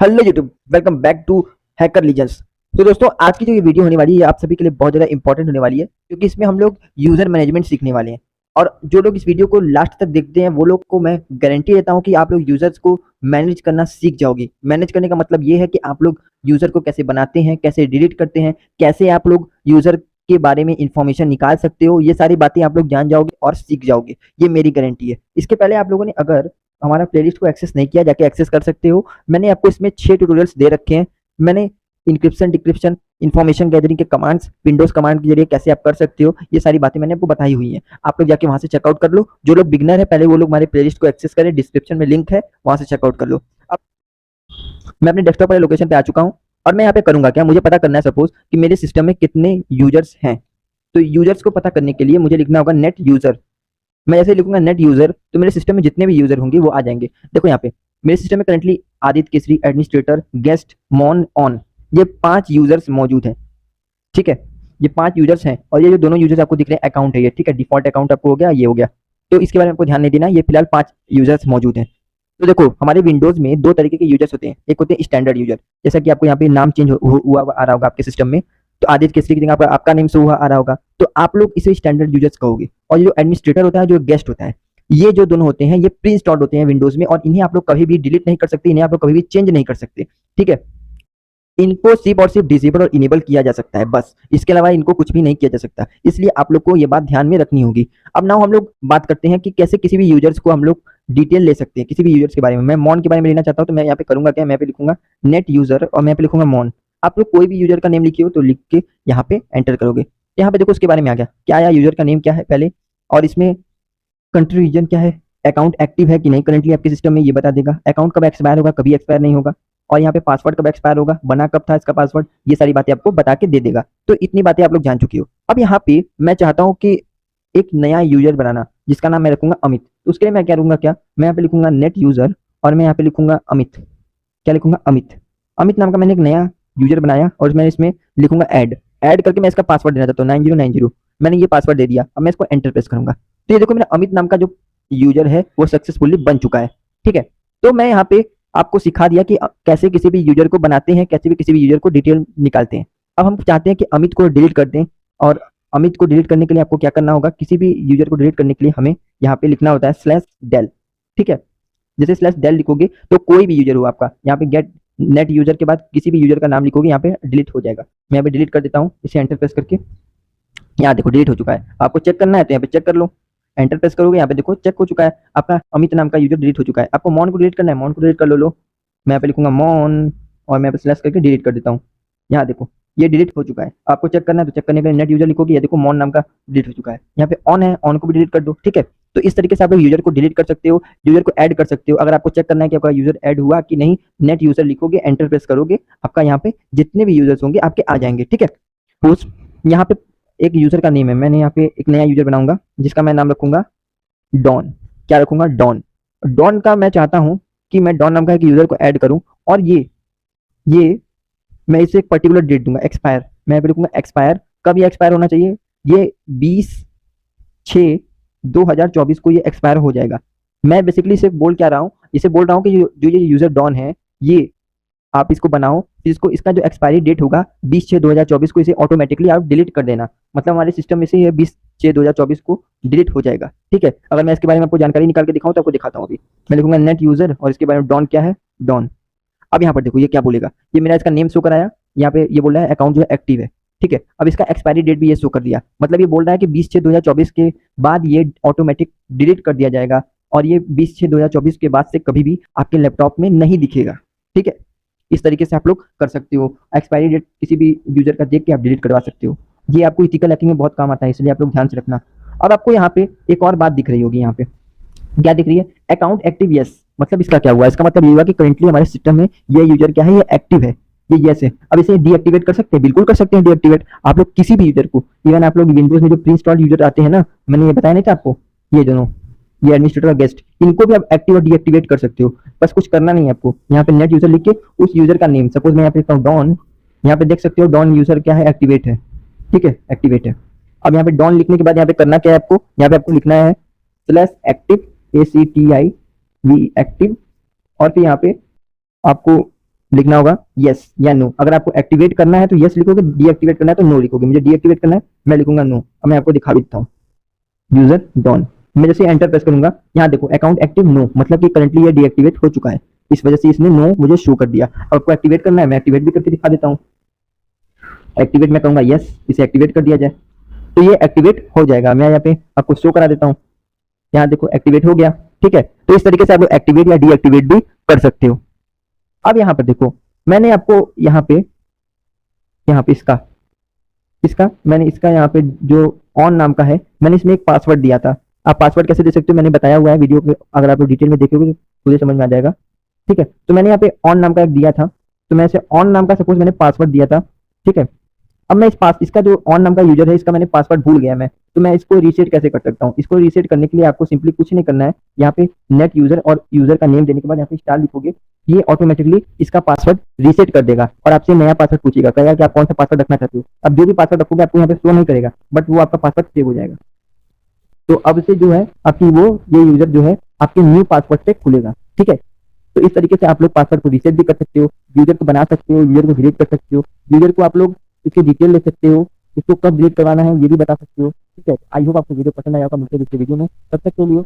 Hello YouTube, welcome back to Hacker Legends. तो दोस्तों, आज की जो ये वीडियो होने वाली है ये आप सभी के लिए बहुत ज़्यादा इंपॉर्टेंट होने वाली है, क्योंकि इसमें हम लोग यूज़र मैनेजमेंट सीखने वाले हैं। और जो लोग इस वीडियो को लास्ट तक देखते हैं वो लोग को मैं गारंटी देता हूँ कि आप लोग यूज़र्स को मैनेज करना सीख जाओगे। मैनेज करने का मतलब ये है कि आप लोग यूज़र को कैसे बनाते हैं, कैसे डिलीट करते हैं, कैसे आप लोग यूज़र के बारे में इंफॉर्मेशन निकाल सकते हो, ये सारी बातें आप लोग जान जाओगे और सीख जाओगे। ये मेरी गारंटी है। इसके पहले आप लोगों ने अगर हमारा प्लेलिस्ट को एक्सेस नहीं किया, जाके एक्सेस कर सकते हो। मैंने आपको इसमें 6 ट्यूटोरियल्स दे रखे हैं। मैंने इंक्रिप्शन, डिक्रिप्शन, इन्फॉर्मेशन गैदरिंग के कमांड्स, विंडोज कमांड के जरिए कैसे आप कर सकते हो, ये सारी बातें मैंने आपको बताई हुई हैं। आप लोग जाके वहां से चेकआउट कर लो। जो लोग बिगनर है पहले वो लोग हमारे प्लेलिस्ट को एक्सेस करें, डिस्क्रिप्शन में लिंक है, वहां से चेकआउट कर लो। अब मैं अपने डेस्कटॉप वाले लोकेशन पे आ चुका हूँ और मैं यहाँ पे करूंगा क्या, मुझे पता करना है सपोज कि मेरे सिस्टम में कितने यूजर्स हैं। तो यूजर्स को पता करने के लिए मुझे लिखना होगा नेट यूजर। मैं जैसे लिखूंगा नेट यूजर तो मेरे सिस्टम में जितने भी यूजर होंगे वो आ जाएंगे। देखो यहाँ पे मेरे सिस्टम में currently Aditya Kesari, administrator, guest, मॉन, ऑन, ये 5 यूजर्स मौजूद हैं। ठीक है, ये 5 यूजर्स हैं और ये जो दोनों यूजर्स आपको दिख रहे हैं अकाउंट है ये। ठीक है, डिफॉल्ट अकाउंट आपको हो गया, ये हो गया। तो इसके बारे में आपको ध्यान नहीं देना, ये फिलहाल 5 यूजर्स मौजूद हैं। तो देखो हमारे विंडोज में 2 तरीके के यूजर्स होते हैं। एक होते हैं स्टैंडर्ड यूजर, जैसा कि आपको यहाँ पे नाम चेंज हुआ आ रहा होगा आपके सिस्टम में। तो आदित्य केसरी की जगह आपका नेम से हुआ आ रहा होगा, तो आप लोग इसे स्टैंडर्ड यूजर्स कहोगे। और ये जो एडमिनिस्ट्रेटर होता है, जो गेस्ट होता है, ये जो दोनों होते हैं ये प्री इंस्टॉल्ड होते हैं विंडोज में और इन्हें आप लोग कभी भी डिलीट नहीं कर सकते, इन्हें आप लोग कभी भी चेंज नहीं कर सकते। ठीक है, इनको सिर्फ और सिर्फ डिसेबल और इनेबल किया जा सकता है, बस इसके अलावा इनको कुछ भी नहीं किया जा सकता। इसलिए आप लोग को ये बात ध्यान में रखनी होगी। अब नाउ हम लोग बात करते हैं कि कैसे किसी भी यूजर्स को हम लोग डिटेल ले सकते हैं, किसी भी यूजर्स के बारे में। मैं मॉन के बारे में लेना चाहता हूँ, तो मैं यहाँ पे करूंगा क्या, मैं पे लिखूंगा नेट यूजर और मैं पे लिखूंगा मॉन। आप लोग कोई भी यूजर का नेम लिखिए हो तो लिख के यहाँ पे एंटर करोगे। यहाँ पे देखो उसके बारे में आ गया, क्या आया, यूजर का नेम क्या है पहले, और इसमें कंट्री रीजन क्या है, अकाउंट एक्टिव है कि नहीं करंटली आपके सिस्टम में, ये बता देगा। अकाउंट कब एक्सपायर होगा, कभी एक्सपायर नहीं होगा। और यहाँ पे पासवर्ड कब एक्सपायर होगा, बना कब था इसका पासवर्ड, ये सारी बातें आपको बता के दे देगा। तो इतनी बातें आप लोग जान चुकी हो। अब यहाँ पे मैं चाहता हूँ कि एक नया यूजर बनाना, जिसका नाम मैं रखूंगा अमित। तो उसके लिए मैं क्या करूंगा, क्या मैं यहाँ पे लिखूंगा नेट यूजर और मैं यहाँ पे लिखूंगा अमित। क्या लिखूंगा, अमित। अमित नाम का मैंने एक नया यूजर बनाया और मैं इसमें लिखूंगा ऐड। ऐड करके मैं इसका पासवर्ड देना चाहता हूँ 9090। मैंने ये पासवर्ड दे दिया, अब मैं इसको एंटर प्रेस करूंगा। तो ये देखो मेरा अमित नाम का जो यूजर है वो सक्सेसफुली बन चुका है। ठीक है, तो मैं यहाँ पे आपको सिखा दिया कि कैसे किसी भी यूजर को बनाते हैं, कैसे भी किसी भी यूजर को डिटेल निकालते हैं। अब हम चाहते हैं कि अमित को डिलीट कर दें, और अमित को डिलीट करने के लिए आपको क्या करना होगा, किसी भी यूजर को डिलीट करने के लिए हमें यहाँ पे लिखना होता है /del। ठीक है, जैसे /del लिखोगे तो कोई भी यूजर हो आपका, यहाँ पे गेट नेट यूजर के बाद किसी भी यूजर का नाम लिखोगे, यहाँ पे डिलीट हो जाएगा। मैं यहाँ पे डिलीट कर देता हूँ, इसे एंटर प्रेस करके। यहाँ देखो डिलीट हो चुका है। आपको चेक करना है तो यहाँ पे चेक कर लो, एंटर प्रेस करोगे, यहाँ पे देखो चेक हो चुका है, आपका अमित नाम का यूजर डिलीट हो चुका है। आपको मॉन को डिलीट करना है, मॉन को डिलीट कर लो। मैं यहाँ पे लिखूंगा मॉन और मैं यहाँ पे स्लैश करके डिलीट कर देता हूँ। यहाँ देखो ये डिलीट हो चुका है। आपको चेक करना है तो चेक करने के लिए नेट यूजर लिखोगे, ये देखो मॉन नाम का डिलीट हो चुका है। यहाँ पे ऑन है, ऑन को भी डिलीट कर दो। ठीक है, तो इस तरीके से आप लोग यूजर को डिलीट कर सकते हो, यूजर को ऐड कर सकते हो। अगर आपको चेक करना है कि आपका यूजर ऐड हुआ कि नहीं, नेट यूजर लिखोगे, एंटर प्रेस करोगे, आपका यहाँ पे जितने भी यूजर्स होंगे आपके आ जाएंगे। ठीक है, उस यहाँ पे एक यूजर का नेम है, मैंने यहाँ पे एक नया यूजर बनाऊंगा जिसका मैं नाम रखूंगा डॉन। क्या रखूंगा, डॉन। डॉन का मैं चाहता हूं कि मैं डॉन नाम का एक यूजर को ऐड करूं और ये मैं इसे एक पर्टिकुलर डेट दूंगा, एक्सपायर। मैं यहाँ पे लिखूंगा एक्सपायर। कब ये एक्सपायर होना चाहिए, ये 20/6/2024 को ये एक्सपायर हो जाएगा। मैं बेसिकली इसे बोल क्या रहा हूँ, इसे बोल रहा हूँ कि जो ये यूजर डॉन है, ये आप इसको बनाओ, फिर इसको इसका जो एक्सपायरी डेट होगा 20/6/2024 को, इसे ऑटोमेटिकली आप डिलीट कर देना। मतलब हमारे सिस्टम में से ये 20/6/2024 को डिलीट हो जाएगा। ठीक है, अगर मैं इसके बारे में आपको जानकारी निकाल के दिखाऊं तो आपको दिखाता हूँ। अभी मैं लिखूंगा नेट यूजर और इसके बारे में डॉन क्या है, डॉन। अब यहाँ पर देखो ये क्या बोलेगा, ये मेरा इसका नेम शो कराया, यहाँ पे ये बोल रहा है अकाउंट जो है एक्टिव है। ठीक है, अब इसका एक्सपायरी डेट भी ये शो कर दिया, मतलब ये बोल रहा है कि 20/6/2024 के बाद ये ऑटोमेटिक डिलीट कर दिया जाएगा और ये 20/6/2024 के बाद से कभी भी आपके लैपटॉप में नहीं दिखेगा। ठीक है, इस तरीके से आप लोग कर सकते हो। एक्सपायरी डेट किसी भी यूजर का देख के आप डिलीट करवा सकते हो। ये आपको इथिकल हैकिंग में बहुत काम आता है, इसलिए आप लोग ध्यान से रखना। अब आपको यहाँ पे एक और बात दिख रही होगी, यहाँ पे क्या दिख रही है, अकाउंट एक्टिव यस। मतलब इसका क्या हुआ, इसका मतलब ये हुआ कि करेंटली हमारे सिस्टम में ये यूजर क्या है, ये एक्टिव है, ये यस है। अब इसे डीएक्टिवेट कर सकते हैं, बिल्कुल कर सकते हैं डीएक्टिवेट। आप लोग किसी भी यूजर को, इवन आप लोग विंडोज में जो प्री इंस्टॉल यूजर आते हैं ना, मैंने ये बताया नहीं था आपको, ये दोनों, ये एडमिनिस्ट्रेटर और गेस्ट, इनको भी आप एक्टिव और डीएक्टिवेट कर सकते हो। बस कुछ करना नहीं है आपको, यहाँ पे नेट यूजर लिख के उस यूजर का नेम, सपोज मैं यहाँ पे लिखता हूँ डॉन, यहाँ पे देख सकते हो डॉन यूजर क्या है, एक्टिवेट है। ठीक है, एक्टिवेट है। अब यहाँ पे डॉन लिखने के बाद यहाँ पे करना क्या है आपको, यहाँ पे आपको लिखना है /active ACTIV एक्टिव, और फिर यहाँ पे आपको लिखना होगा यस या नो। अगर आपको एक्टिवेट करना है तो यस लिखोगे, डीएक्टिवेट करना है तो नो लिखोगे। मुझे डीएक्टिवेट करना है, मैं लिखूंगा नो। अब मैं आपको दिखा भी देता हूँ, यूजर डॉन। मैं जैसे एंटर प्रेस करूंगा, यहाँ देखो अकाउंट एक्टिव नो, मतलब कि करंटली ये डीएक्टिवेट हो चुका है, इस वजह से इसने नो मुझे शो कर दिया। अब आपको एक्टिवेट करना है, मैं एक्टिवेट भी करके दिखा देता हूँ। एक्टिवेट मैं कहूंगा यस, इसे एक्टिवेट कर दिया जाए तो ये एक्टिवेट हो जाएगा। मैं यहाँ पे आपको शो करा देता हूँ, यहाँ देखो एक्टिवेट हो गया। ठीक है, तो इस तरीके से आप एक्टिवेट या डीएक्टिवेट भी कर सकते हो। अब यहाँ पर देखो, मैंने आपको यहाँ पे इसका इसका मैंने इसका यहाँ पे जो ऑन नाम का है, मैंने इसमें एक पासवर्ड दिया था। आप पासवर्ड कैसे दे सकते हो मैंने बताया हुआ है वीडियो पे, अगर आप डिटेल में देखोगे तो मुझे समझ में आ जाएगा। ठीक है, तो मैंने यहाँ पे ऑन नाम का एक दिया था, तो मैं इसे ऑन नाम का सपोज मैंने पासवर्ड दिया था। ठीक है, अब मैं इसका जो ऑन नाम का यूजर है, इसका मैंने पासवर्ड भूल गया मैं, तो मैं इसको रीसेट कैसे कर सकता हूँ? इसको रीसेट करने के लिए आपको सिंपली कुछ नहीं करना है, यहाँ पे नेट यूजर और यूजर का नेम देने के बाद यहाँ पे स्टार लिखोगे, ये ऑटोमेटिकली इसका पासवर्ड रीसेट कर देगा और आपसे नया पासवर्ड पूछेगा, कहेगा कि आप कौन सा पासवर्ड रखना चाहते हो। अब जो भी पासवर्ड रखोगे आपको यहाँ पे शो नहीं करेगा, बट वो आपका पासवर्ड सेव हो जाएगा। तो अब से जो है आपकी ये यूजर जो है आपके न्यू पासवर्ड से खुलेगा। ठीक है, तो इस तरीके से आप लोग पासवर्ड को रीसेट भी कर सकते हो, यूजर को बना सकते हो, यूजर को डिलीट कर सकते हो, यूजर को आप लोग इसकी डिटेल ले सकते हो, इसको कब डिलीट करवाना है ये भी बता सकते हो। ठीक है, आई होप आपको वीडियो पसंद आया होगा। मिलते हैं दूसरे वीडियो में, तब तक के लिए